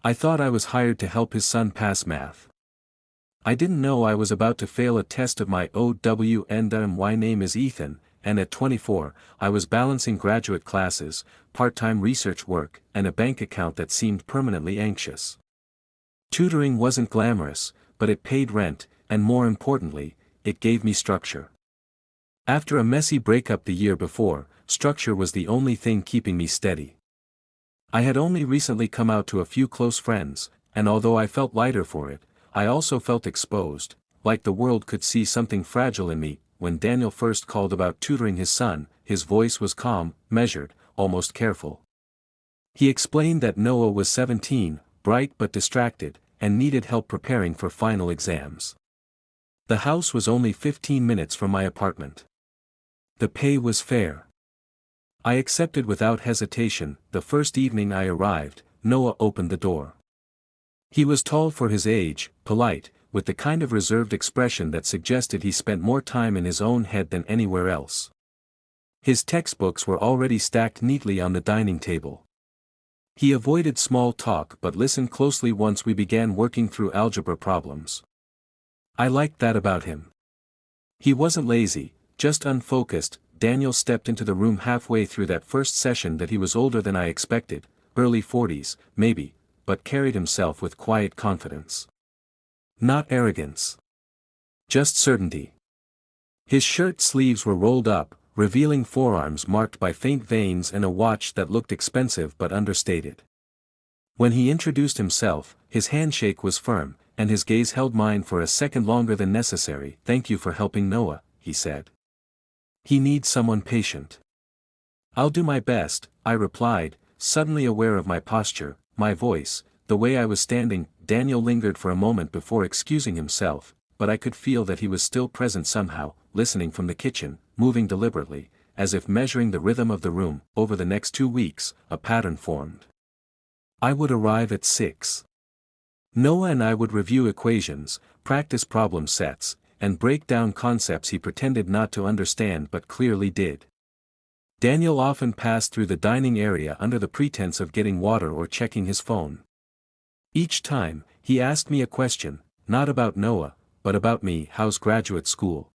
I thought I was hired to help his son pass math. I didn't know I was about to fail a test of my OWNDMY name is Ethan, and at 24, I was balancing graduate classes, part-time research work, and a bank account that seemed permanently anxious. Tutoring wasn't glamorous, but it paid rent, and more importantly, it gave me structure. After a messy breakup the year before, structure was the only thing keeping me steady. I had only recently come out to a few close friends, and although I felt lighter for it, I also felt exposed, like the world could see something fragile in me. When Daniel first called about tutoring his son, his voice was calm, measured, almost careful. He explained that Noah was 17, bright but distracted, and needed help preparing for final exams. The house was only 15 minutes from my apartment. The pay was fair. I accepted without hesitation. The first evening I arrived, Noah opened the door. He was tall for his age, polite, with the kind of reserved expression that suggested he spent more time in his own head than anywhere else. His textbooks were already stacked neatly on the dining table. He avoided small talk but listened closely once we began working through algebra problems. I liked that about him. He wasn't lazy, just unfocused. Daniel stepped into the room halfway through that first session that he was older than I expected, early 40s, maybe, but carried himself with quiet confidence. Not arrogance. Just certainty. His shirt sleeves were rolled up, revealing forearms marked by faint veins and a watch that looked expensive but understated. When he introduced himself, his handshake was firm, and his gaze held mine for a second longer than necessary. "Thank you for helping Noah," he said. "He needs someone patient." "I'll do my best," I replied, suddenly aware of my posture, my voice, the way I was standing. Daniel lingered for a moment before excusing himself, but I could feel that he was still present somehow, listening from the kitchen, moving deliberately, as if measuring the rhythm of the room. Over the next 2 weeks, a pattern formed. I would arrive at 6. Noah and I would review equations, practice problem sets, and break down concepts he pretended not to understand but clearly did. Daniel often passed through the dining area under the pretense of getting water or checking his phone. Each time, he asked me a question, not about Noah, but about me. "How's graduate school?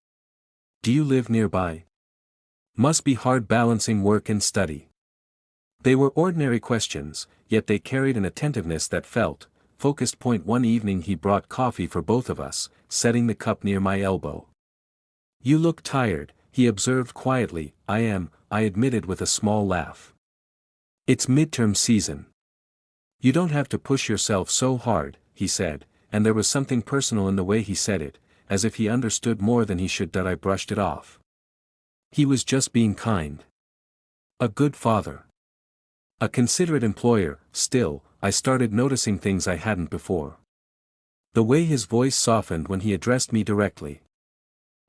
Do you live nearby? Must be hard balancing work and study." They were ordinary questions, yet they carried an attentiveness that felt focused. One evening he brought coffee for both of us, setting the cup near my elbow. "You look tired," he observed quietly. "I am," I admitted with a small laugh. "It's midterm season. You don't have to push yourself so hard," he said, and there was something personal in the way he said it, as if he understood more than he should. That I brushed it off. He was just being kind. A good father. A considerate employer. Still, I started noticing things I hadn't before. The way his voice softened when he addressed me directly.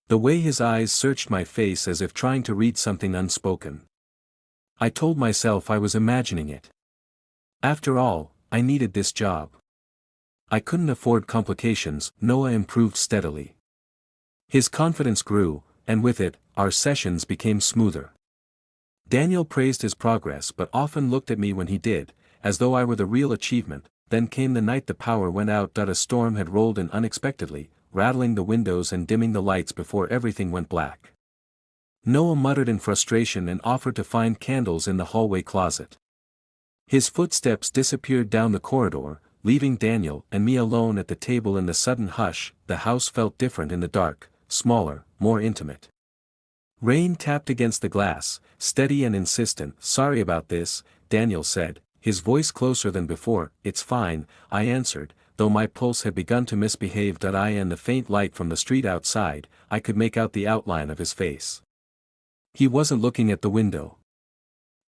The way his eyes searched my face as if trying to read something unspoken. I told myself I was imagining it. After all, I needed this job. I couldn't afford complications. Noah improved steadily. His confidence grew, and with it, our sessions became smoother. Daniel praised his progress but often looked at me when he did, as though I were the real achievement. Then came the night the power went out. A storm had rolled in unexpectedly, rattling the windows and dimming the lights before everything went black. Noah muttered in frustration and offered to find candles in the hallway closet. His footsteps disappeared down the corridor, leaving Daniel and me alone at the table. In the sudden hush, the house felt different in the dark, smaller, more intimate. Rain tapped against the glass, steady and insistent. "Sorry about this," Daniel said, his voice closer than before. "It's fine," I answered, though my pulse had begun to misbehave. In the faint light from the street outside, I could make out the outline of his face. He wasn't looking at the window.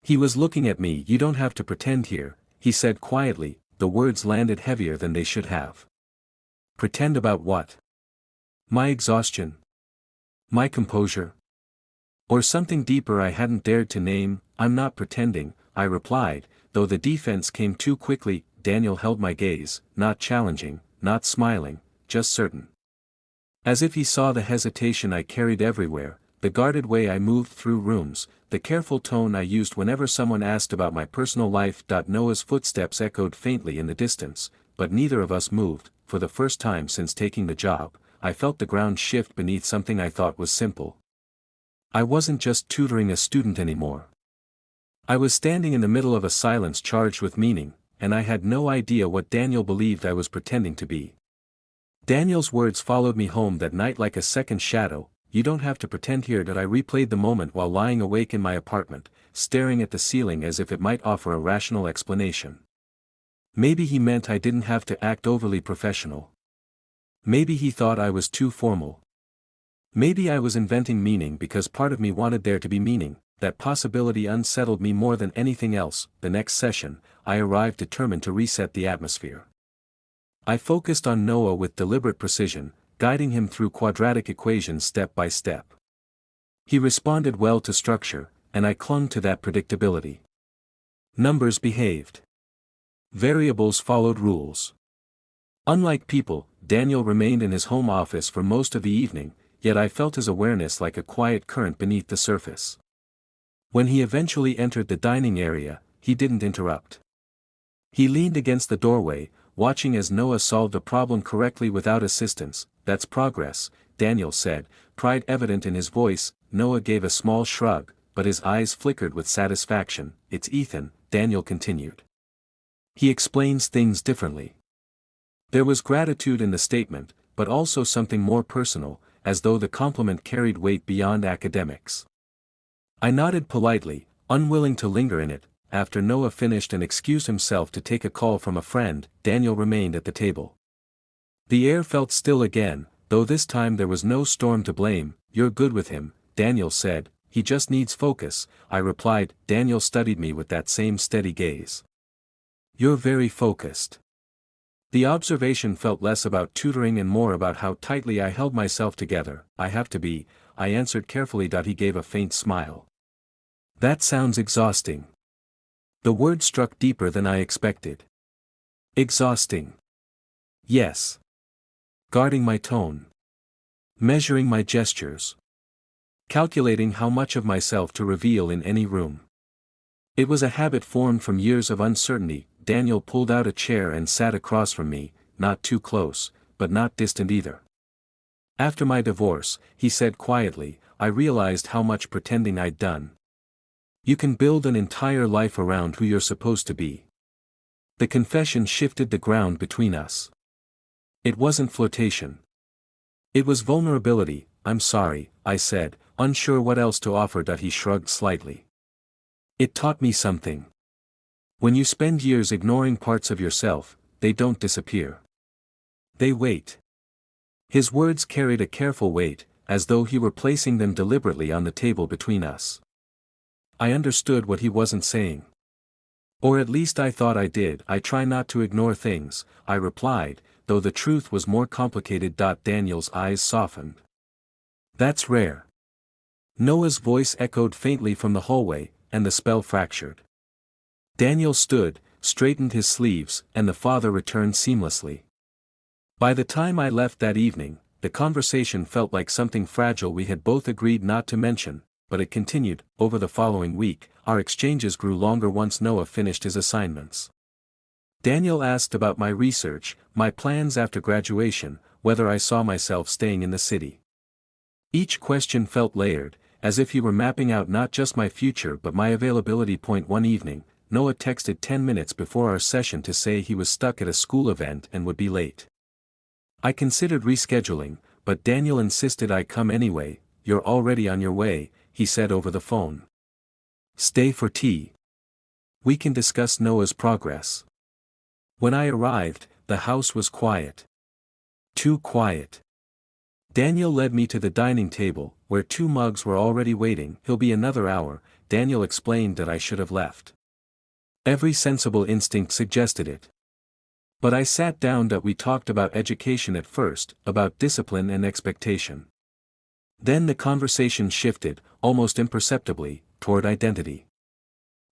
He was looking at me. "You don't have to pretend here," he said quietly. The words landed heavier than they should have. "Pretend about what? My exhaustion? My composure? Or something deeper I hadn't dared to name?" "I'm not pretending," I replied, though the defense came too quickly. Daniel held my gaze, not challenging, not smiling, just certain. As if he saw the hesitation I carried everywhere. the guarded way I moved through rooms, the careful tone I used whenever someone asked about my personal life. Noah's footsteps echoed faintly in the distance, but neither of us moved. For the first time since taking the job, I felt the ground shift beneath something I thought was simple. I wasn't just tutoring a student anymore. I was standing in the middle of a silence charged with meaning, and I had no idea what Daniel believed I was pretending to be. Daniel's words followed me home that night like a second shadow. You don't have to pretend here. That I replayed the moment while lying awake in my apartment, staring at the ceiling as if it might offer a rational explanation. Maybe he meant I didn't have to act overly professional. Maybe he thought I was too formal. Maybe I was inventing meaning because part of me wanted there to be meaning. That possibility unsettled me more than anything else. The next session, I arrived determined to reset the atmosphere. I focused on Noah with deliberate precision, guiding him through quadratic equations step by step. He responded well to structure, and I clung to that predictability. Numbers behaved. Variables followed rules. Unlike people, Daniel remained in his home office for most of the evening, yet I felt his awareness like a quiet current beneath the surface. When he eventually entered the dining area, he didn't interrupt. He leaned against the doorway, watching as Noah solved a problem correctly without assistance. That's progress, Daniel said, pride evident in his voice. Noah gave a small shrug, but his eyes flickered with satisfaction. It's Ethan, Daniel continued. He explains things differently. There was gratitude in the statement, but also something more personal, as though the compliment carried weight beyond academics. I nodded politely, unwilling to linger in it. After Noah finished and excused himself to take a call from a friend, Daniel remained at the table. The air felt still again, though this time there was no storm to blame. You're good with him, Daniel said, he just needs focus, I replied. Daniel studied me with that same steady gaze. You're very focused. The observation felt less about tutoring and more about how tightly I held myself together. I have to be, I answered carefully. He gave a faint smile. That sounds exhausting. The word struck deeper than I expected. Exhausting. Yes. Guarding my tone. Measuring my gestures. Calculating how much of myself to reveal in any room. It was a habit formed from years of uncertainty. Daniel pulled out a chair and sat across from me, not too close, but not distant either. After my divorce, he said quietly, I realized how much pretending I'd done. You can build an entire life around who you're supposed to be. The confession shifted the ground between us. It wasn't flirtation. It was vulnerability. I'm sorry, I said, unsure what else to offer. He shrugged slightly. It taught me something. When you spend years ignoring parts of yourself, they don't disappear. They wait. His words carried a careful weight, as though he were placing them deliberately on the table between us. I understood what he wasn't saying. Or at least I thought I did. I try not to ignore things, I replied, though the truth was more complicated. Daniel's eyes softened. That's rare. Noah's voice echoed faintly from the hallway, and the spell fractured. Daniel stood, straightened his sleeves, and the father returned seamlessly. By the time I left that evening, the conversation felt like something fragile we had both agreed not to mention, but it continued. Over the following week, our exchanges grew longer once Noah finished his assignments. Daniel asked about my research, my plans after graduation, whether I saw myself staying in the city. Each question felt layered, as if he were mapping out not just my future but my availability. One evening, Noah texted 10 minutes before our session to say he was stuck at a school event and would be late. I considered rescheduling, but Daniel insisted I come anyway. You're already on your way, he said over the phone. Stay for tea. We can discuss Noah's progress. When I arrived, the house was quiet. Too quiet. Daniel led me to the dining table, where 2 mugs were already waiting. He'll be another hour, Daniel explained. That I should have left. Every sensible instinct suggested it. But I sat down. We talked about education at first, about discipline and expectation. Then the conversation shifted, almost imperceptibly, toward identity.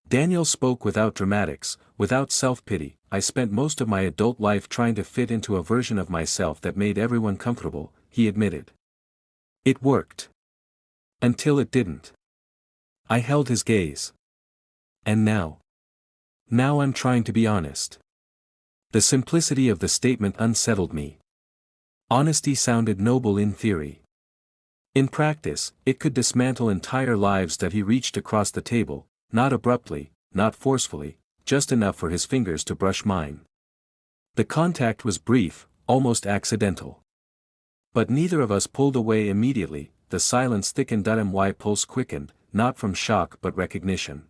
Daniel spoke without dramatics, without self-pity. I spent most of my adult life trying to fit into a version of myself that made everyone comfortable, he admitted. It worked. Until it didn't. I held his gaze. And now? Now I'm trying to be honest. The simplicity of the statement unsettled me. Honesty sounded noble in theory. In practice, it could dismantle entire lives. That he reached across the table, not abruptly, not forcefully, just enough for his fingers to brush mine. The contact was brief, almost accidental. But neither of us pulled away immediately. The silence thickened. My pulse quickened, not from shock but recognition.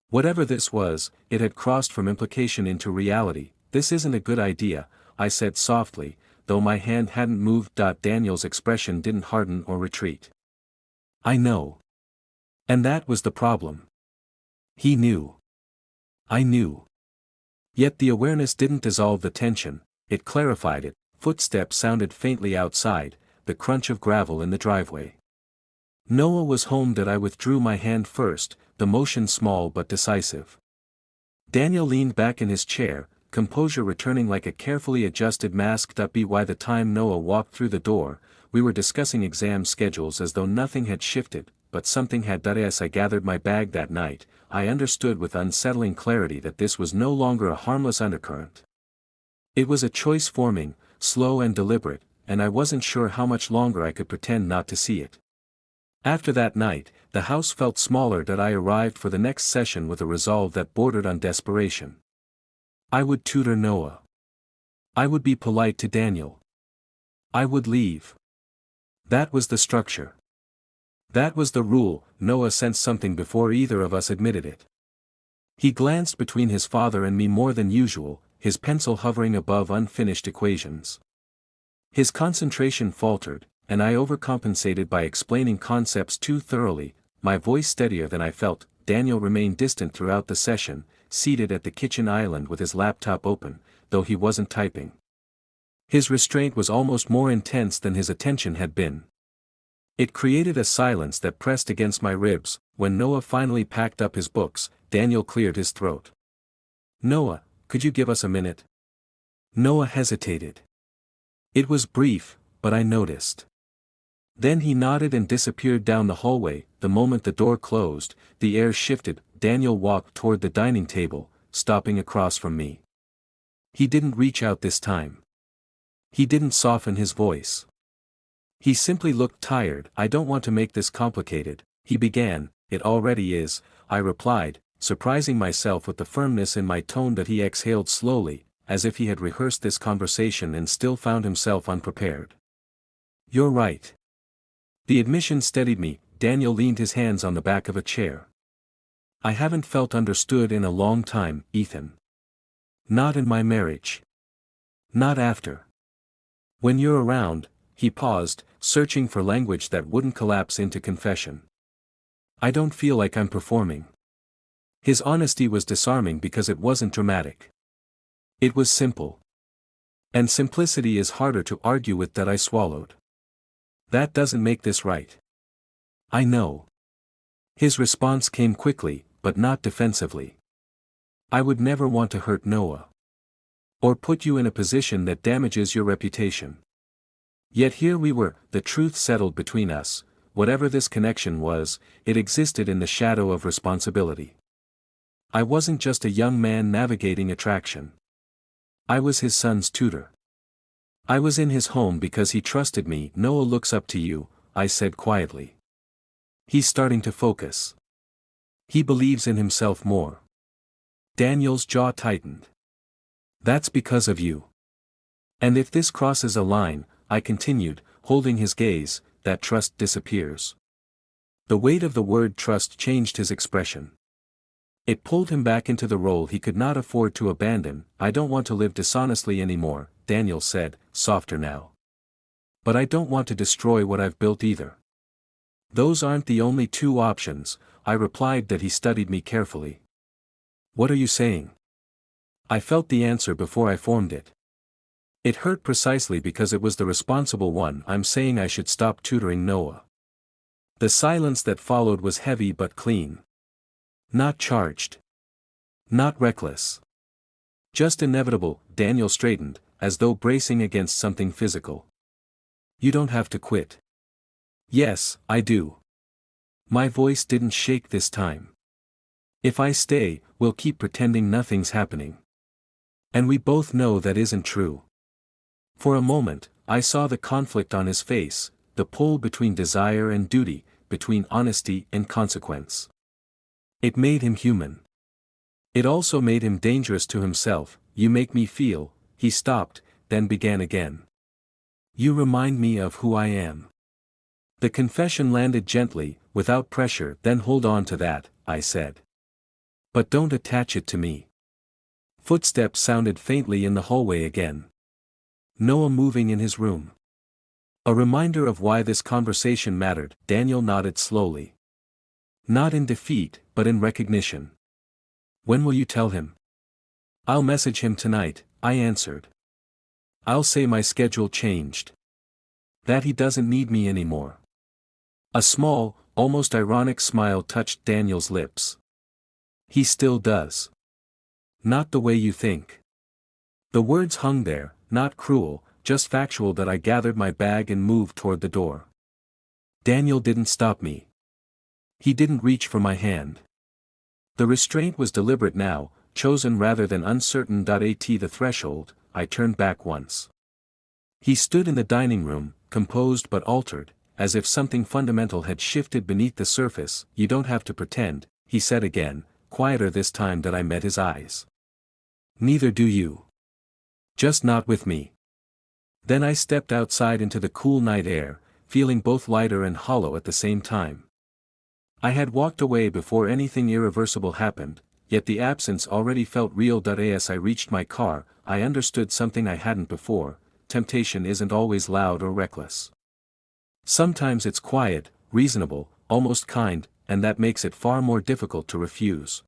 Whatever this was, it had crossed from implication into reality. "This isn't a good idea," I said softly, though my hand hadn't moved. Daniel's expression didn't harden or retreat. "I know." And that was the problem. He knew. I knew. Yet the awareness didn't dissolve the tension, it clarified it. Footsteps sounded faintly outside, the crunch of gravel in the driveway. Noah was home. I withdrew my hand first, the motion small but decisive. Daniel leaned back in his chair, composure returning like a carefully adjusted mask. By the time Noah walked through the door, we were discussing exam schedules as though nothing had shifted, but something had. As I gathered my bag that night, I understood with unsettling clarity that this was no longer a harmless undercurrent. It was a choice forming, slow and deliberate, and I wasn't sure how much longer I could pretend not to see it. After that night, the house felt smaller. I arrived for the next session with a resolve that bordered on desperation. I would tutor Noah. I would be polite to Daniel. I would leave. That was the structure. That was the rule. Noah sensed something before either of us admitted it. He glanced between his father and me more than usual, his pencil hovering above unfinished equations. His concentration faltered, and I overcompensated by explaining concepts too thoroughly, my voice steadier than I felt. Daniel remained distant throughout the session, seated at the kitchen island with his laptop open, though he wasn't typing. His restraint was almost more intense than his attention had been. It created a silence that pressed against my ribs. When Noah finally packed up his books, Daniel cleared his throat. "Noah, could you give us a minute?" Noah hesitated. It was brief, but I noticed. Then he nodded and disappeared down the hallway. The moment the door closed, the air shifted. Daniel walked toward the dining table, stopping across from me. He didn't reach out this time. He didn't soften his voice. He simply looked tired. "I don't want to make this complicated," he began. "It already is," I replied, surprising myself with the firmness in my tone. He exhaled slowly, as if he had rehearsed this conversation and still found himself unprepared. "You're right." The admission steadied me. Daniel leaned his hands on the back of a chair. "I haven't felt understood in a long time, Ethan. Not in my marriage. Not after. When you're around," he paused, searching for language that wouldn't collapse into confession. "I don't feel like I'm performing." His honesty was disarming because it wasn't dramatic. It was simple. And simplicity is harder to argue with. I swallowed. "That doesn't make this right." "I know." His response came quickly, but not defensively. "I would never want to hurt Noah. Or put you in a position that damages your reputation." Yet here we were. The truth settled between us. Whatever this connection was, it existed in the shadow of responsibility. I wasn't just a young man navigating attraction. I was his son's tutor. I was in his home because he trusted me. "Noah looks up to you," I said quietly. "He's starting to focus. He believes in himself more." Daniel's jaw tightened. "That's because of you. And if this crosses a line," I continued, holding his gaze, "that trust disappears." The weight of the word trust changed his expression. It pulled him back into the role he could not afford to abandon. "I don't want to live dishonestly anymore," Daniel said, softer now. "But I don't want to destroy what I've built either." "Those aren't the only two options," I replied. He studied me carefully. "What are you saying?" I felt the answer before I formed it. It hurt precisely because it was the responsible one. "I'm saying I should stop tutoring Noah." The silence that followed was heavy but clean. Not charged. Not reckless. Just inevitable. Daniel straightened, as though bracing against something physical. "You don't have to quit." "Yes, I do." My voice didn't shake this time. If I stay, we'll keep pretending nothing's happening. And we both know that isn't true. For a moment, I saw the conflict on his face, the pull between desire and duty, between honesty and consequence. It made him human. It also made him dangerous to himself. You make me feel, he stopped, then began again. You remind me of who I am. The confession landed gently, without pressure. Then hold on to that, I said. But don't attach it to me. Footsteps sounded faintly in the hallway again. Noah moving in his room. A reminder of why this conversation mattered. Daniel nodded slowly. Not in defeat, but in recognition. When will you tell him? I'll message him tonight, I answered. I'll say my schedule changed. That he doesn't need me anymore. A small, almost ironic smile touched Daniel's lips. He still does. Not the way you think. The words hung there, not cruel, just factual. That I gathered my bag and moved toward the door. Daniel didn't stop me. He didn't reach for my hand. The restraint was deliberate now, chosen rather than uncertain. At the threshold, I turned back once. He stood in the dining room, composed but altered, as if something fundamental had shifted beneath the surface. You don't have to pretend, he said again, quieter this time. That I met his eyes. Neither do you. Just not with me. Then I stepped outside into the cool night air, feeling both lighter and hollow at the same time. I had walked away before anything irreversible happened, yet the absence already felt real. As I reached my car, I understood something I hadn't before. Temptation isn't always loud or reckless. Sometimes it's quiet, reasonable, almost kind, and that makes it far more difficult to refuse.